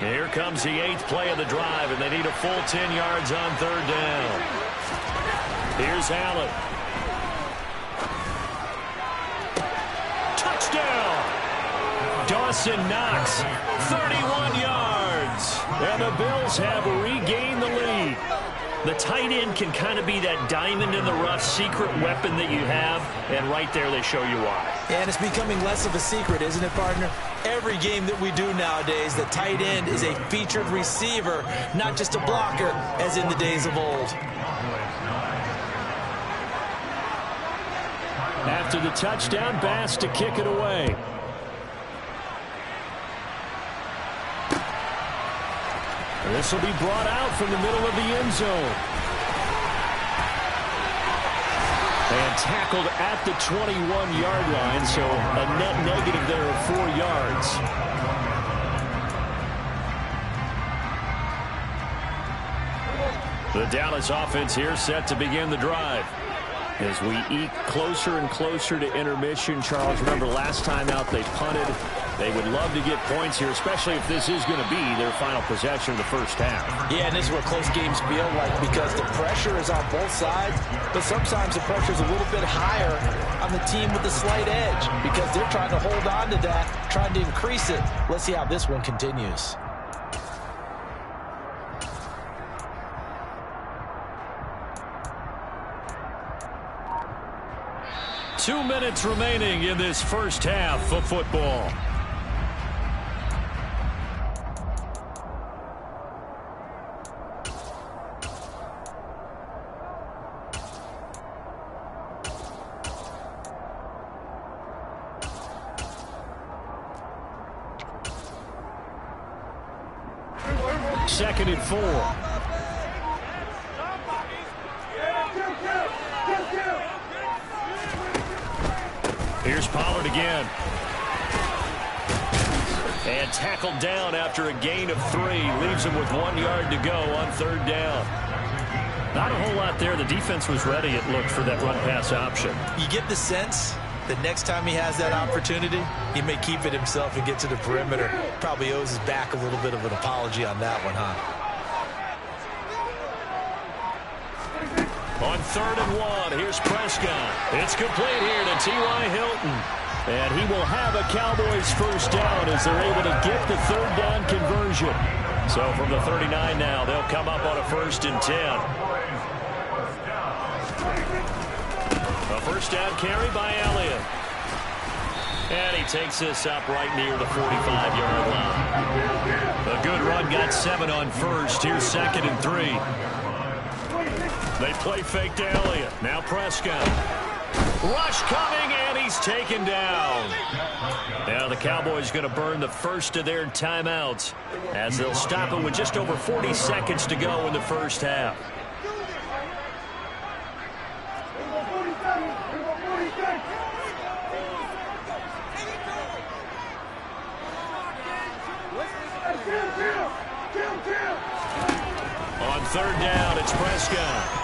Here comes the 8th play of the drive, and they need a full 10 yards on 3rd down. Here's Allen. Touchdown! Dawson Knox, 31 yards. And the Bills have regained the lead. The tight end can kind of be that diamond in the rough secret weapon that you have, and right there they show you why. And it's becoming less of a secret, isn't it, partner? Every game that we do nowadays, the tight end is a featured receiver, not just a blocker, as in the days of old. After the touchdown, Bass to kick it away. This will be brought out from the middle of the end zone. And tackled at the 21-yard line, so a net negative there of 4 yards. The Dallas offense here set to begin the drive. As we eke closer and closer to intermission, Charles, remember last time out they punted. They would love to get points here, especially if this is going to be their final possession of the first half. Yeah, and this is what close games feel like because the pressure is on both sides, but sometimes the pressure is a little bit higher on the team with the slight edge because they're trying to hold on to that, trying to increase it. Let's see how this one continues. Two minutes remaining in this first half of football. Second and 4. Here's Pollard again. And tackled down after a gain of 3. Leaves him with 1 yard to go on 3rd down. Not a whole lot there. The defense was ready, it looked, for that run-pass option. You get the sense that next time he has that opportunity, he may keep it himself and get to the perimeter. Probably owes his back a little bit of an apology on that one, huh? On 3rd and 1, here's Prescott. It's complete here to T.Y. Hilton. And he will have a Cowboys first down as they're able to get the 3rd down conversion. So from the 39 now, they'll come up on a 1st and 10. A first down carry by Elliott. And he takes this up right near the 45-yard line. A good run, got 7 on 1st. Here's 2nd and 3. They play fake to Elliott. Now Prescott. Rush coming, and he's taken down. Now the Cowboys going to burn the first of their timeouts as they'll stop it with just over 40 seconds to go in the first half. On 3rd down, it's Prescott.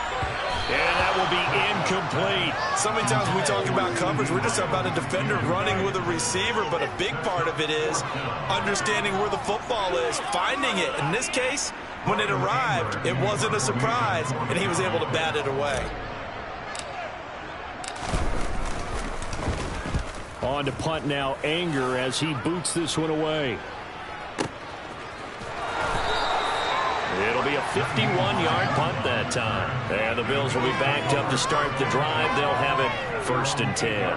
And that will be incomplete. So many times when we talk about coverage, we're just about a defender running with a receiver, but a big part of it is understanding where the football is, finding it. In this case, when it arrived, it wasn't a surprise, and he was able to bat it away. On to punt now, Anger, as he boots this one away. It'll be a 51-yard punt that time. And the Bills will be backed up to start the drive. They'll have it 1st and 10.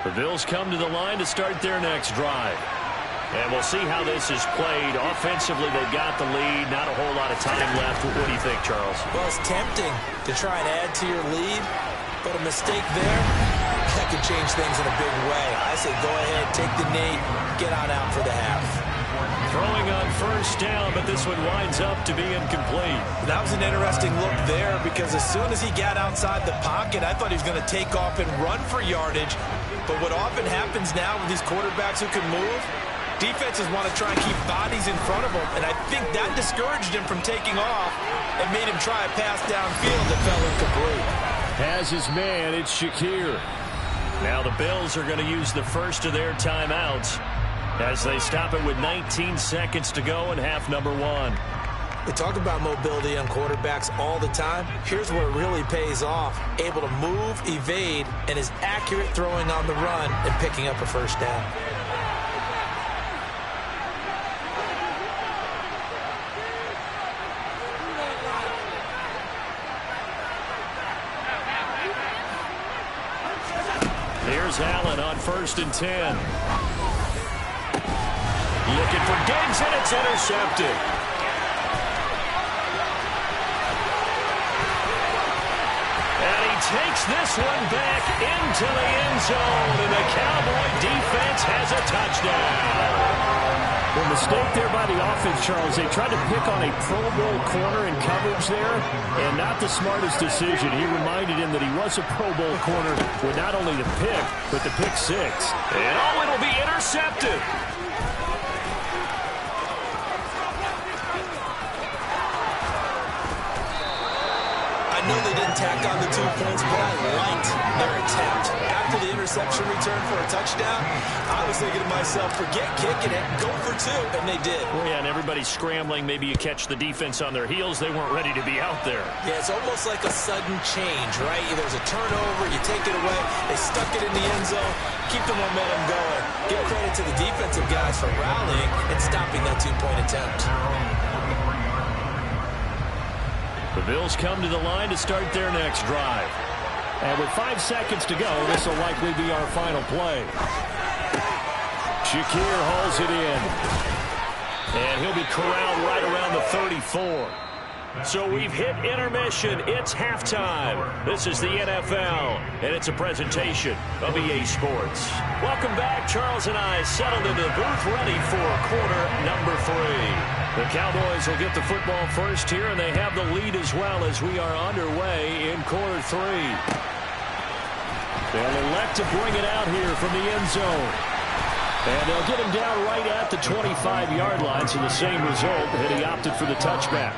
The Bills come to the line to start their next drive. And we'll see how this is played. Offensively, they've got the lead. Not a whole lot of time left. What do you think, Charles? Well, it's tempting to try and add to your lead, but a mistake there, that could change things in a big way. I say go ahead, take the knee, get on out for the half. Throwing on 1st down, but this one winds up to be incomplete. That was an interesting look there because as soon as he got outside the pocket, I thought he was going to take off and run for yardage. But what often happens now with these quarterbacks who can move, defenses want to try and keep bodies in front of them, and I think that discouraged him from taking off and made him try a pass downfield that fell incomplete. Has his man, it's Shakir. Now the Bills are going to use the first of their timeouts as they stop it with 19 seconds to go in half number one. We talk about mobility on quarterbacks all the time. Here's where it really pays off. Able to move, evade, and is accurate throwing on the run and picking up a first down. Here's Allen on 1st and 10. Looking for Diggs, and it's intercepted. And he takes this one back into the end zone, and the Cowboy defense has a touchdown. Well, mistake there by the offense, Charles. They tried to pick on a Pro Bowl corner in coverage there, and not the smartest decision. He reminded him that he was a Pro Bowl corner with not only the pick, but the pick six. And it'll be intercepted. I know they didn't tack on the 2 points, but I liked their attempt. After the interception return for a touchdown, I was thinking to myself, forget kicking it, go for 2, and they did. Well, yeah, and everybody's scrambling. Maybe you catch the defense on their heels. They weren't ready to be out there. Yeah, it's almost like a sudden change, right? There's a turnover, you take it away, they stuck it in the end zone, keep the momentum going. Give credit to the defensive guys for rallying and stopping that 2-point attempt. The Bills come to the line to start their next drive. And with 5 seconds to go, this will likely be our final play. Shakir hauls it in. And he'll be corralled right around the 34. So we've hit intermission. It's halftime. This is the NFL, and it's a presentation of EA Sports. Welcome back. Charles and I settled into the booth ready for quarter number 3. The Cowboys will get the football first here, and they have the lead as well as we are underway in quarter 3. They'll elect to bring it out here from the end zone. And they'll get him down right at the 25-yard line, so the same result, and he opted for the touchback.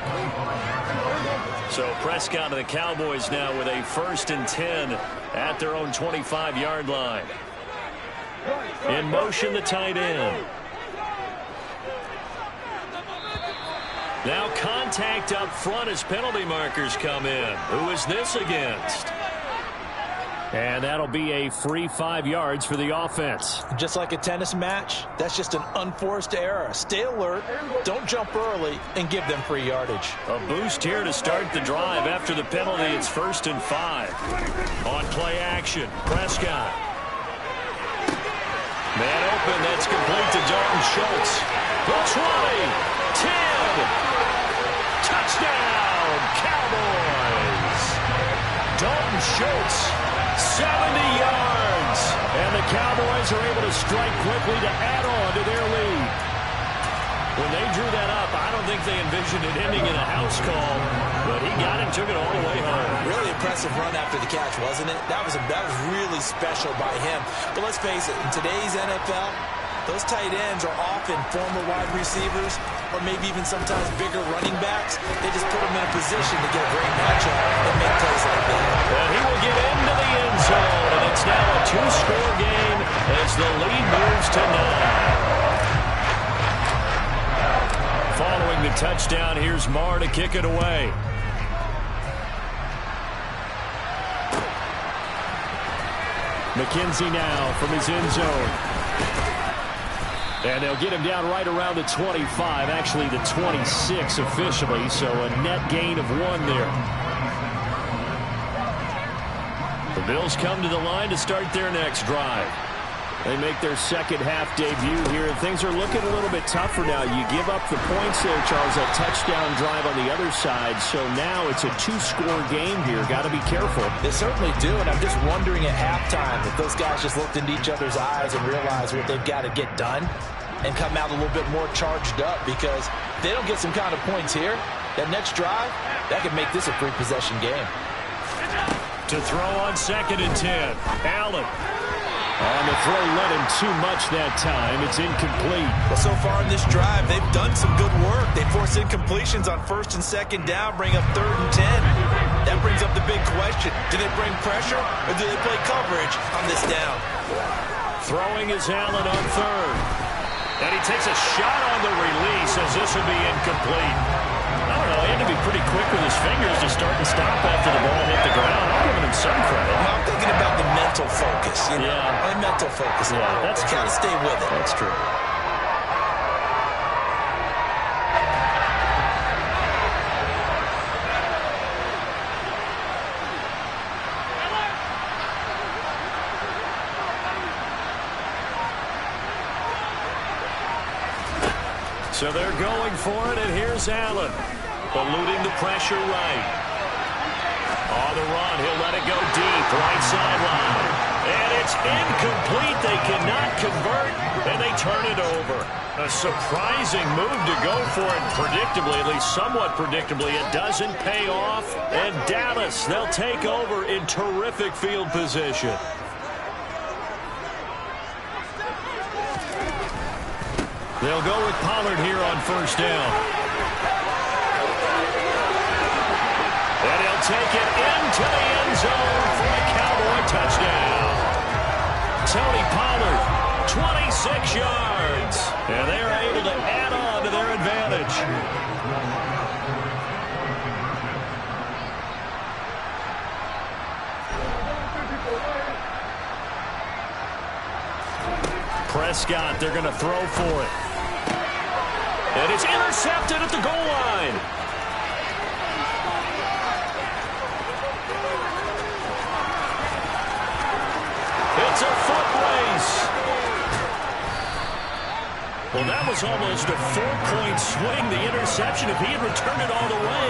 So Prescott and the Cowboys now with a 1st and 10 at their own 25-yard line. In motion, the tight end. Now contact up front as penalty markers come in. Who is this against? And that'll be a free 5 yards for the offense. Just like a tennis match, that's just an unforced error. Stay alert, don't jump early, and give them free yardage. A boost here to start the drive. After the penalty, it's 1st and 5. On play action, Prescott. Man open, that's complete to Dalton Schultz. The 20, 10. Touchdown, Cowboys. Dalton Schultz, 70 yards. And the Cowboys are able to strike quickly to add on to their lead. When they drew that up, I don't think they envisioned it ending in a house call, but he got it and took it all the way home. Really impressive run after the catch, wasn't it? That was really special by him. But let's face it, in today's NFL, those tight ends are often former wide receivers or maybe even sometimes bigger running backs. They just put them in a position to get a great matchup and make plays like that. And he will get into the end zone, and it's now a 2-score game as the lead moves to 9. Following the touchdown, here's Marr to kick it away. McKenzie now from his end zone. And they'll get him down right around the 25, actually the 26 officially, so a net gain of 1 there. The Bills come to the line to start their next drive. They make their second half debut here, and things are looking a little bit tougher now. You give up the points there, Charles, that touchdown drive on the other side, so now it's a 2-score game here. Got to be careful. They certainly do, and I'm just wondering at halftime if those guys just looked into each other's eyes and realized what they've got to get done and come out a little bit more charged up, because if they don't get some kind of points here, that next drive, that could make this a free possession game. To throw on 2nd and 10, Allen. On the throw, led him too much that time. It's incomplete. Well, so far in this drive, they've done some good work. They force incompletions on 1st and 2nd down, bring up 3rd and 10. That brings up the big question. Do they bring pressure or do they play coverage on this down? Throwing is Allen on third. And he takes a shot on the release as this will be incomplete. I don't know, he had to be pretty quick with his fingers to start and stop after the ball hit the ground. I'm giving him some credit. I'm thinking about the mental focus. Yeah. The mental focus. Yeah, that's true. Got to stay with it. That's true. So they're going for it, and here's Allen. Eluding the pressure right. On the run, he'll let it go deep, right sideline. And it's incomplete. They cannot convert, and they turn it over. A surprising move to go for it predictably, at least somewhat predictably. It doesn't pay off, and Dallas, they'll take over in terrific field position. They'll go with Pollard here on first down. And he'll take it into the end zone for a Cowboy touchdown. Tony Pollard, 26 yards. And they're able to add on to their advantage. Prescott, they're going to throw for it. And it's intercepted at the goal line. It's a foot race. Well, that was almost a 4-point swing. The interception, if he had returned it all the way,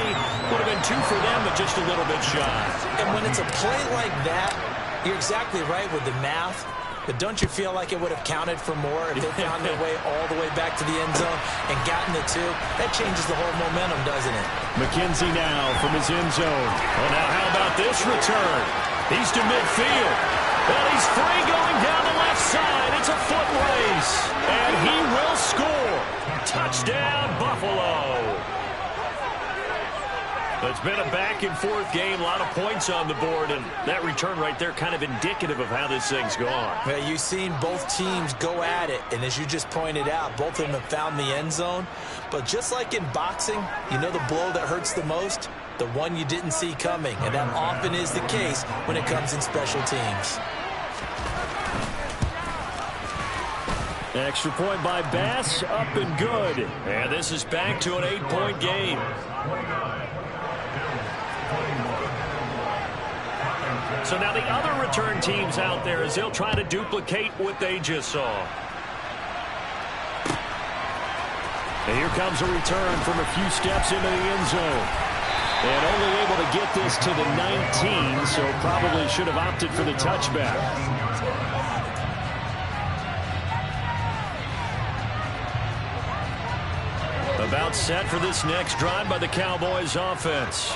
would have been 2 for them, but just a little bit shy. And when it's a play like that, you're exactly right with the math. But don't you feel like it would have counted for more if they found their way all the way back to the end zone and gotten the 2? That changes the whole momentum, doesn't it? McKenzie now from his end zone. Well, now how about this return? He's to midfield. Well, he's free going down the left side. It's a foot race. And he will score. Touchdown, Buffalo. It's been a back-and-forth game, a lot of points on the board, and that return right there kind of indicative of how this thing's gone. Well, you've seen both teams go at it, and as you just pointed out, both of them have found the end zone. But just like in boxing, you know the blow that hurts the most? The one you didn't see coming, and that often is the case when it comes in special teams. Extra point by Bass, up and good. And this is back to an 8-point game. So now the other return teams out there as they'll try to duplicate what they just saw. And here comes a return from a few steps into the end zone. And only able to get this to the 19, so probably should have opted for the touchback. About set for this next drive by the Cowboys offense.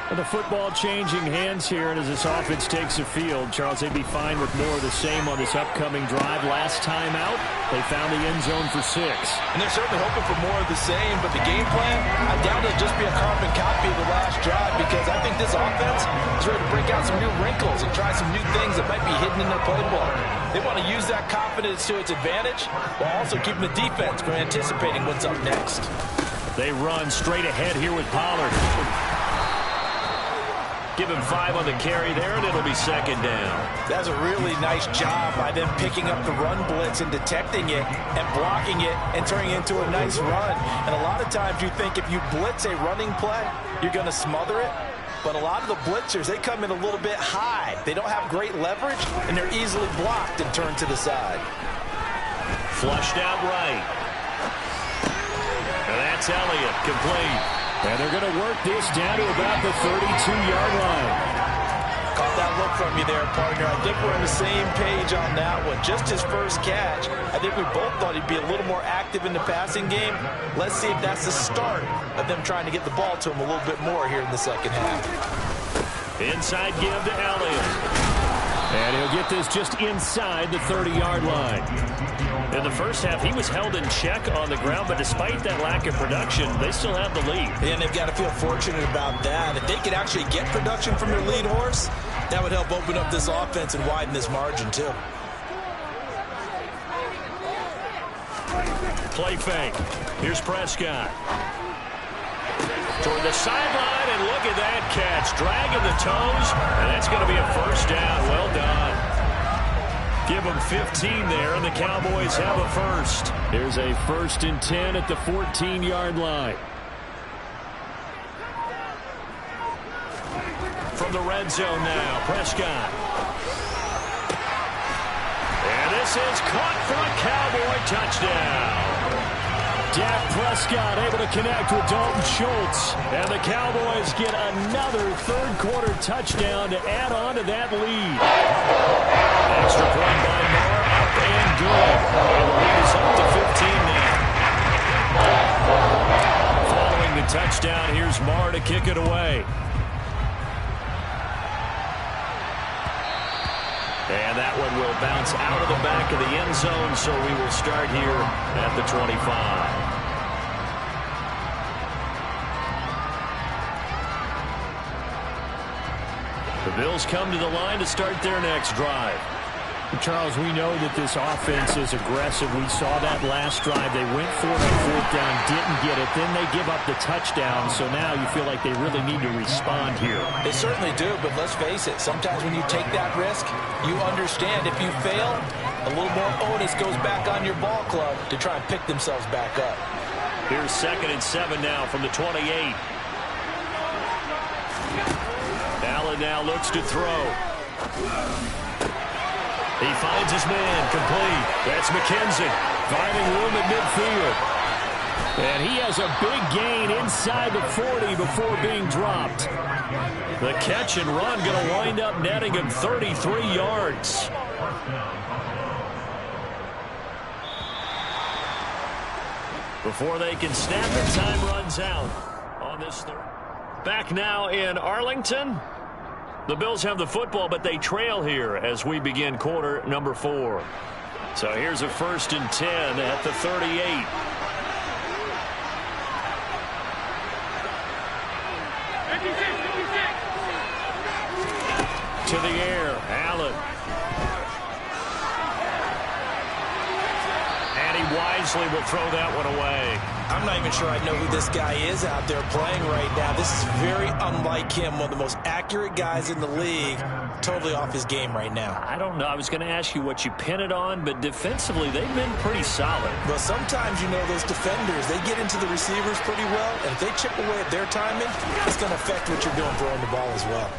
The football changing hands here, and as this offense takes the field, Charles, they'd be fine with more of the same on this upcoming drive. Last time out, they found the end zone for 6. And they're certainly hoping for more of the same, but the game plan, I doubt it'll just be a carbon copy of the last drive, because I think this offense is ready to break out some new wrinkles and try some new things that might be hidden in their playbook. They want to use that confidence to its advantage, while also keeping the defense from anticipating what's up next. They run straight ahead here with Pollard. Give him 5 on the carry there, and it'll be second down. That's a really nice job by them picking up the run blitz and detecting it and blocking it and turning it into a nice run. And a lot of times you think if you blitz a running play, you're going to smother it. But a lot of the blitzers, they come in a little bit high. They don't have great leverage, and they're easily blocked and turned to the side. Flushed out right. And that's Elliott, complete. And they're going to work this down to about the 32-yard line. Caught that look from you there, partner. I think we're on the same page on that one. Just his first catch, I think we both thought he'd be a little more active in the passing game. Let's see if that's the start of them trying to get the ball to him a little bit more here in the second half. Inside give to Elliott. And he'll get this just inside the 30-yard line. In the first half, he was held in check on the ground, but despite that lack of production, they still have the lead. And they've got to feel fortunate about that. If they could actually get production from their lead horse, that would help open up this offense and widen this margin, too. Play fake. Here's Prescott. Toward the sideline, and look at that catch. Dragging the toes, and that's going to be a first down. Well done. Give them 15 there, and the Cowboys have a first. Here's a 1st and 10 at the 14-yard line. From the red zone now, Prescott. And this is caught for a Cowboy touchdown. Dak Prescott able to connect with Dalton Schultz. And the Cowboys get another third-quarter touchdown to add on to that lead. Extra point by Moore, up and good. And the lead is up to 15 now. Following the touchdown, here's Moore to kick it away. And that one will bounce out of the back of the end zone, so we will start here at the 25. The Bills come to the line to start their next drive. Charles, we know that this offense is aggressive. We saw that last drive. They went for it on 4th down, didn't get it. Then they give up the touchdown. So now you feel like they really need to respond here. They certainly do, but let's face it. Sometimes when you take that risk, you understand if you fail, a little more onus goes back on your ball club to try and pick themselves back up. Here's 2nd and 7 now from the 28. Allen now looks to throw. He finds his man, complete. That's McKenzie, finding room at midfield. And he has a big gain inside the 40 before being dropped. The catch and run going to wind up netting him 33 yards. Before they can snap it, time runs out on this third. Back now in Arlington. The Bills have the football, but they trail here as we begin quarter number 4. So here's a 1st and 10 at the 38. To the air, Allen. And he wisely will throw that one away. I'm not even sure I know who this guy is out there playing right now. This is very unlike him, one of the most accurate guys in the league. Totally off his game right now. I don't know. I was going to ask you what you pin it on, but defensively, they've been pretty solid. Well, sometimes, you know, those defenders, they get into the receivers pretty well, and if they chip away at their timing, it's going to affect what you're doing throwing the ball as well.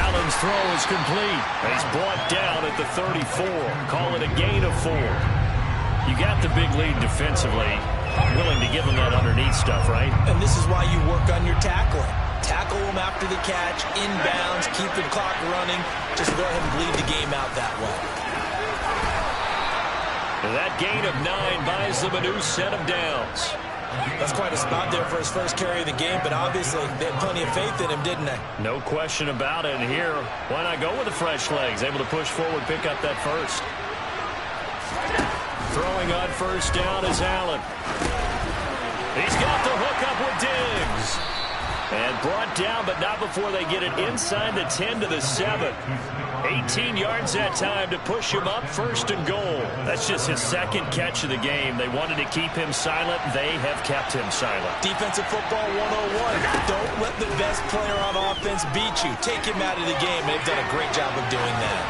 Allen's throw is complete. He's brought down at the 34. Call it a gain of 4. You got the big lead defensively. Willing to give him that underneath stuff, right? And this is why you work on your tackling. Tackle him after the catch, inbounds, keep the clock running. Just go ahead and bleed the game out that way. And that gain of 9 buys them a new set of downs. That's quite a spot there for his first carry of the game, but obviously they had plenty of faith in him, didn't they? No question about it. And here, why not go with the fresh legs? Able to push forward, pick up that first. Throwing on 1st down is Allen. He's got the hook up with Diggs. And brought down, but not before they get it inside the 10 to the 7. 18 yards that time to push him up 1st and goal. That's just his 2nd catch of the game. They wanted to keep him silent. They have kept him silent. Defensive football 101. Don't let the best player on offense beat you. Take him out of the game. They've done a great job of doing that.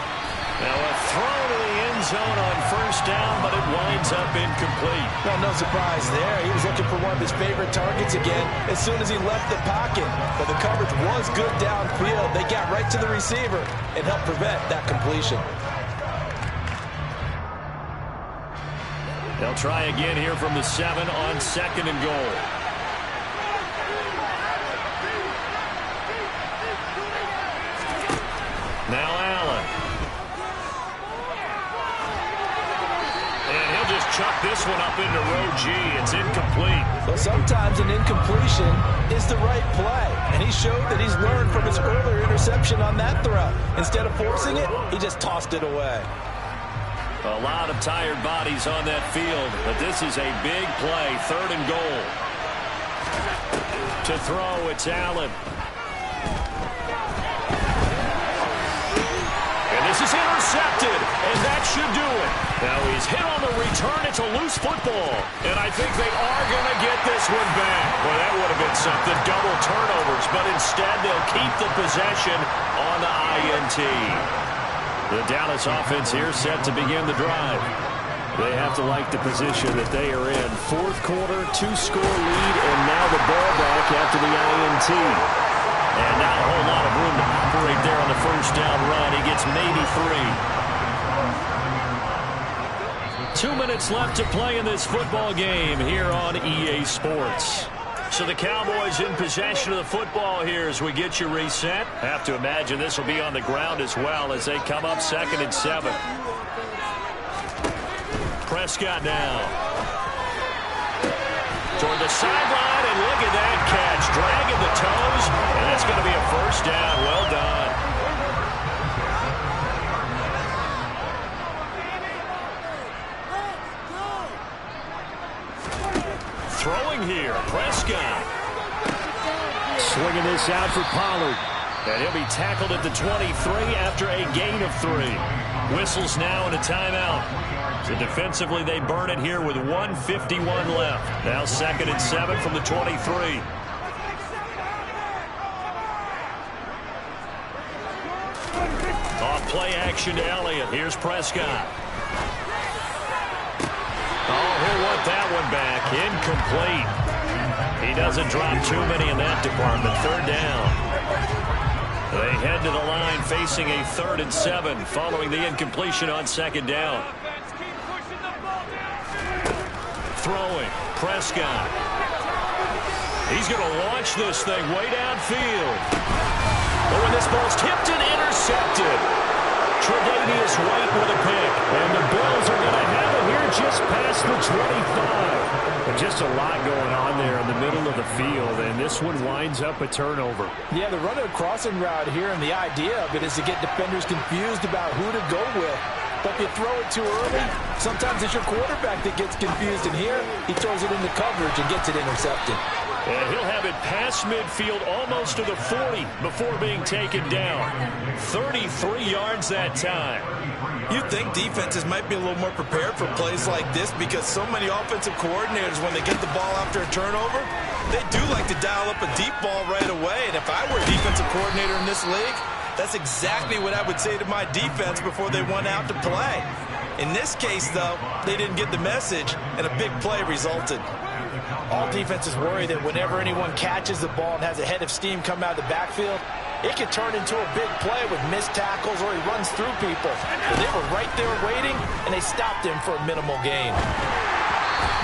Now a throw to the end zone on 1st down, but it winds up incomplete. Well, no surprise there. He was looking for one of his favorite targets again as soon as he left the pocket. But the coverage was good downfield. They got right to the receiver and helped prevent that completion. They'll try again here from the 7 on 2nd and goal. Now Allen. And he'll just chuck this one up into row G. It's incomplete. Well, sometimes an incompletion is the right play. And he showed that he's learned from his earlier interception on that throw. Instead of forcing it, he just tossed it away. A lot of tired bodies on that field, but this is a big play, 3rd and goal. To throw, it's Allen. And this is intercepted, and that should do it. Now he's hit on the return. It's a loose football, and I think they are going to get this one back. Well, that would have been something, double turnovers, but instead they'll keep the possession on the INT. The Dallas offense here set to begin the drive. They have to like the position that they are in. 4th quarter, 2-score lead, and now the ball back after the INT. And not a whole lot of room to operate there on the first down run. He gets maybe 3. 2 minutes left to play in this football game here on EA Sports. So the Cowboys in possession of the football here as we get you reset. Have to imagine this will be on the ground as well as they come up 2nd and 7. Prescott now. Toward the sideline, and look at that catch. Dragging the toes, and that's going to be a first down. Well done. Throwing here, Prescott. Swinging this out for Pollard. And he'll be tackled at the 23 after a gain of 3. Whistles now and a timeout. So defensively, they burn it here with 1:51 left. Now 2nd and 7 from the 23. Off play action to Elliott. Here's Prescott. Oh, he'll want that one back. Incomplete. He doesn't drop too many in that department. 3rd down. They head to the line facing a 3rd and 7 following the incompletion on 2nd down. Throwing, Prescott. He's going to launch this thing way downfield. But when this ball's tipped and intercepted, Tre'Davious White with a pick. And the Bills are going to have it here just past the 25. But just a lot going on there in the middle of the field, and this one winds up a turnover. Yeah, they're running a crossing route here, and the idea of it is to get defenders confused about who to go with. But if you throw it too early, sometimes it's your quarterback that gets confused, and here he throws it into coverage and gets it intercepted. And he'll have it past midfield almost to the 40 before being taken down. 33 yards that time. You'd think defenses might be a little more prepared for plays like this because so many offensive coordinators, when they get the ball after a turnover, they do like to dial up a deep ball right away. And if I were a defensive coordinator in this league, that's exactly what I would say to my defense before they went out to play. In this case, though, they didn't get the message, and a big play resulted. All defenses worry that whenever anyone catches the ball and has a head of steam come out of the backfield, it can turn into a big play with missed tackles or he runs through people. But they were right there waiting, and they stopped him for a minimal gain.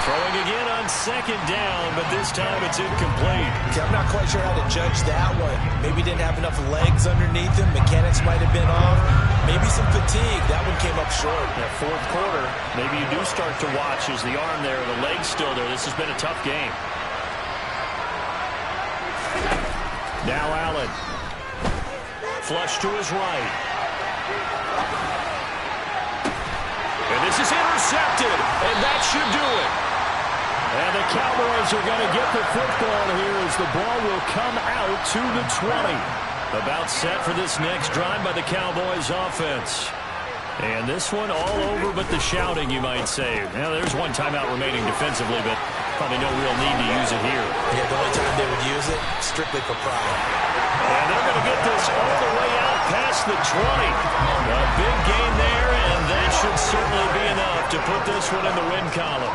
Throwing again on 2nd down, but this time it's incomplete. I'm not quite sure how to judge that one. Maybe he didn't have enough legs underneath him. Mechanics might have been off. Maybe some fatigue. That one came up short. That 4th quarter, maybe you do start to watch as the arm there, the leg's still there. This has been a tough game. Now Allen. Flush to his right. And this is intercepted, and that should do it. And the Cowboys are going to get the football here as the ball will come out to the 20. About set for this next drive by the Cowboys offense. And this one all over but the shouting, you might say. Now, there's one timeout remaining defensively, but probably no real need to use it here. Yeah, the only time they would use it, strictly for pride. And they're going to get this all the way out past the 20. A big gain there, and that should certainly be enough to put this one in the win column.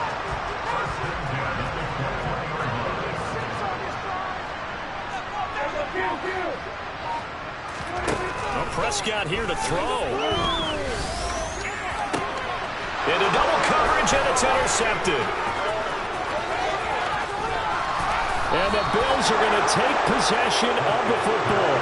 Well, Prescott here to throw. Into double coverage, and it's intercepted. And the Bills are going to take possession of the football.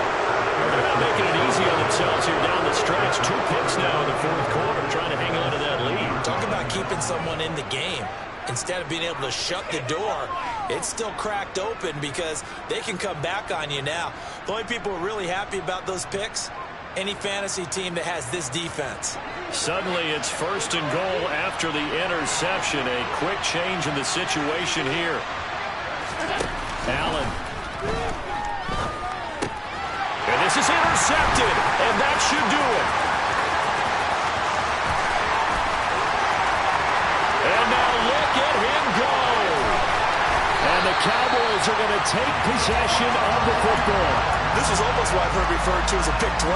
They're not making it easy on themselves here down the stretch. 2 picks now in the 4th quarter, trying to hang on to that lead. Talk about keeping someone in the game. Instead of being able to shut the door, it's still cracked open because they can come back on you now. The only people who are really happy about those picks, any fantasy team that has this defense. Suddenly it's 1st and goal after the interception. A quick change in the situation here. Allen. And this is intercepted, and that should do it. And now look at him go. And the Cowboys are going to take possession of the football. This is almost what I've heard referred to as a pick 12.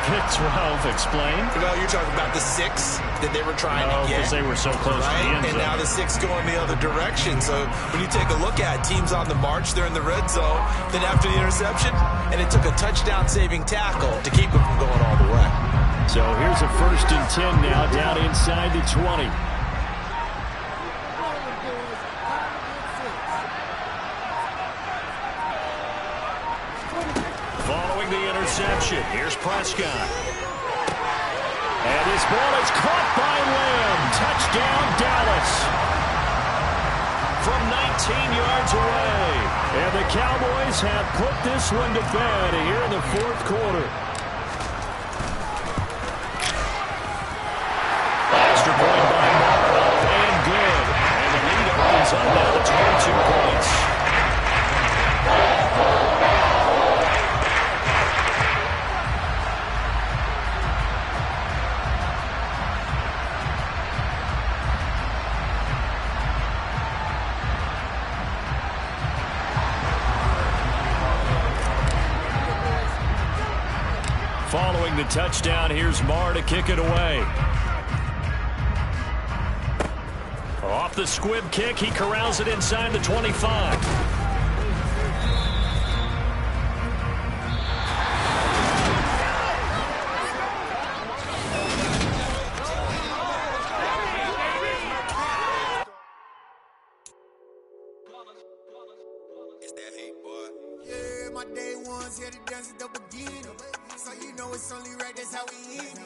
Pick 12, explain. Well, you're talking about the 6 that they were trying to get. Because they were so close to the end zone. And now the 6 going the other direction. So when you take a look at teams on the march, they're in the red zone. Then after the interception, and it took a touchdown-saving tackle to keep them from going all the way. So here's a 1st and 10 now down inside the 20. Following the interception, here's Prescott. And this ball is caught by Lamb. Touchdown, Dallas. From 19 yards away. And the Cowboys have put this one to bed here in the 4th quarter. Extra point by Markov, and good. And the lead opens up now to 22 points. Following the touchdown, here's Marr to kick it away. Off the squib kick, he corrals it inside the 25. It's that hate, boy. Yeah, my day ones here to dance at the beginning. So you know it's only right, that's how we end it.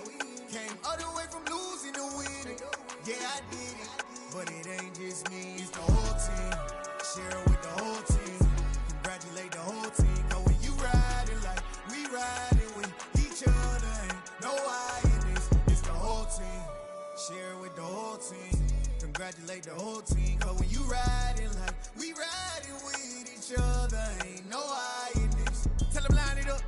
Came all the way from losing to winning. Yeah, I did it. But it ain't just me, it's the whole team. Share it with the whole team. Congratulate the whole team. Cause when you riding like we riding with each other, ain't no I in this. It's the whole team. Share it with the whole team. Congratulate the whole team. Cause when you riding like we riding with each other, ain't no I in this. Tell them line it up.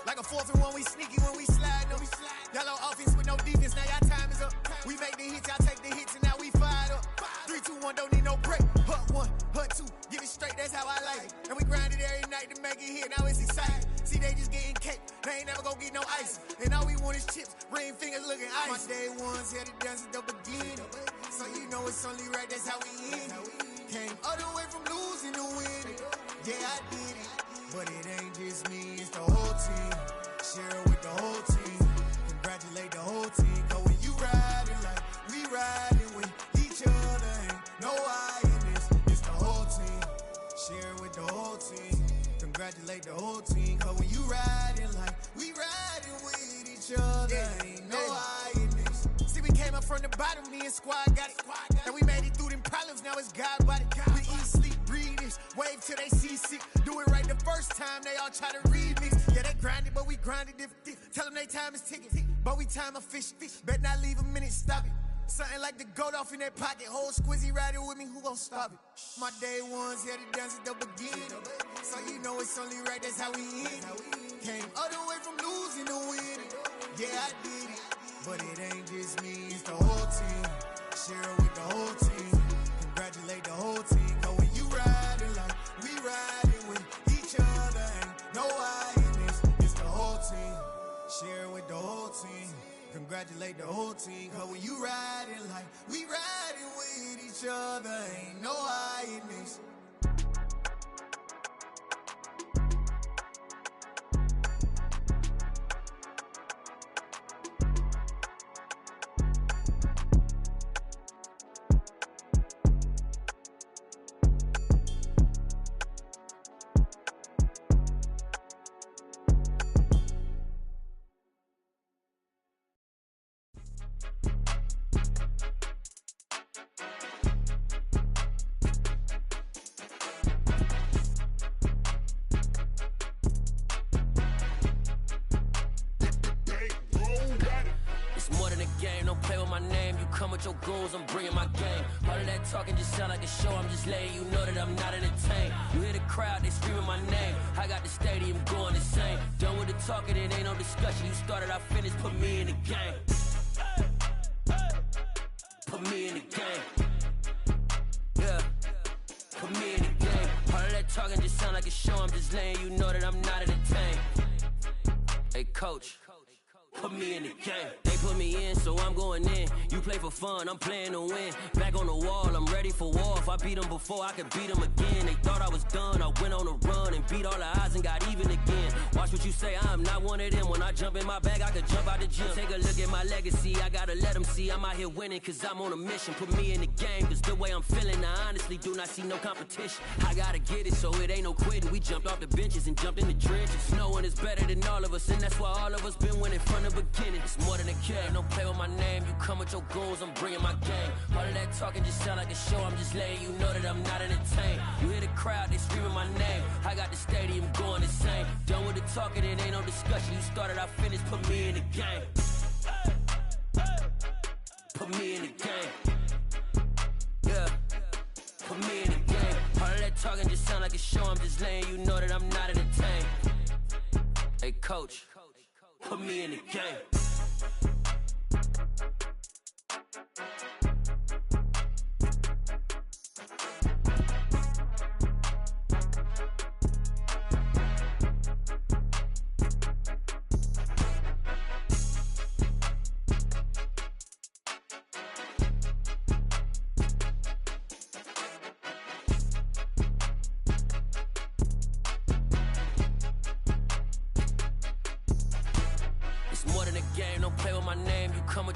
Like a 4th and 1, we sneaky when we slide. No, we slide. Y'all on offense with no defense, now y'all time is up. We make the hits, y'all take the hits, and now we fired up. 3, 2, 1, don't need no break. Hut 1, hut 2, get it straight, that's how I like it. And we grind it every night to make it hit, now it's exciting. See, they just getting cake, they ain't never gonna get no ice. And all we want is chips, ring fingers looking ice. My day ones here to dance at the beginning. So you know it's only right, that's how we end it. Came all the way from losing to winning. Yeah, I did it. But it ain't just me, it's the whole team. Share it with the whole team. Congratulate the whole team. Cause when you riding like we riding with each other, ain't no I in this. It's the whole team. Share it with the whole team. Congratulate the whole team. Cause when you riding like we riding with each other, ain't no I in this. See, we came up from the bottom, me and squad got it. And we made it through them problems, now it's God body. We eat, sleep, breathe this. Wave till they see sick. Do it right the first time, they all try to remix. Yeah, they grinded, but we grinded different. Tell them they time is ticking, but we time a fish. Bet not leave a minute, stop it. Something like the goat off in that pocket. Whole squizzy riding with me, who gon' stop it? My day ones here to dance at the beginning. So you know it's only right, that's how we end it. Came all the way from losing to winning. Yeah, I did it. But it ain't just me, it's the whole team. Share it with the whole team. Congratulate the whole team. Cause when you riding like we riding with each other, ain't no I in this. It's the whole team. Share it with the whole team. Congratulate the whole team. Cause when you riding like we riding with each other, ain't no I in this. my name, you come with your goons, I'm bringing my game. All of that talking just sound like a show, I'm just letting you know that I'm not entertained. You hear the crowd, they screaming my name, I got the stadium going insane. Done with the talking, it ain't no discussion, you started, I finished, put me in the game. Put me in the game. Yeah, put me in the game. All of that talking just sound like a show, I'm just letting you know that I'm not entertained. Hey coach, put me in the game. They put me in, so I'm going in. You play for fun, I'm playing to win. Back on the wall, I'm ready for war. If I beat them before, I could beat them again. They thought I was done, I went on a run and beat all the odds and got even again. Watch what you say, I'm not one of them. When I jump in my bag, I could jump out the gym. Take a look at my legacy, I gotta let them see I'm out here winning, cause I'm on a mission. Put me in the game, cause the way I'm feeling, I honestly do not see no competition. I gotta get it, so it ain't no quitting. We jumped off the benches and jumped in the trenches. No one is better than all of us, and that's why all of us been winning from the beginning. It's more than a game, don't play with my name. You come with your goons, I'm bringing my game. All of that talking just sound like a show, I'm just letting you know that I'm not entertained. You hear the crowd, they screaming my name, I got the stadium going insane. Done with the talking, it ain't no discussion, you started, I finished, put me in the game. Put me in the game. Yeah, put me in the game. All of that talking just sound like a show, I'm just letting you know that I'm not entertained. Hey coach, put me in the game.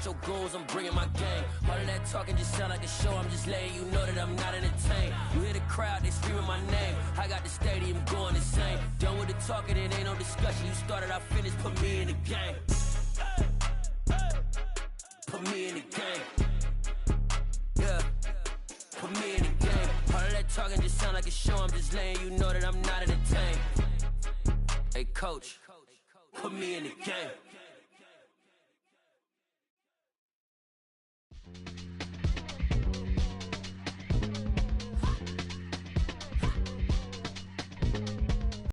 Your goals, I'm bringing my game. All of that talking just sound like a show, I'm just letting you know that I'm not entertained. You hear the crowd, they screaming my name, I got the stadium going insane. Done with the talking, it ain't no discussion, you started, I finished, put me in the game. Put me in the game. Yeah, put me in the game. All of that talking just sound like a show, I'm just letting you know that I'm not entertained. Hey coach, put me in the game.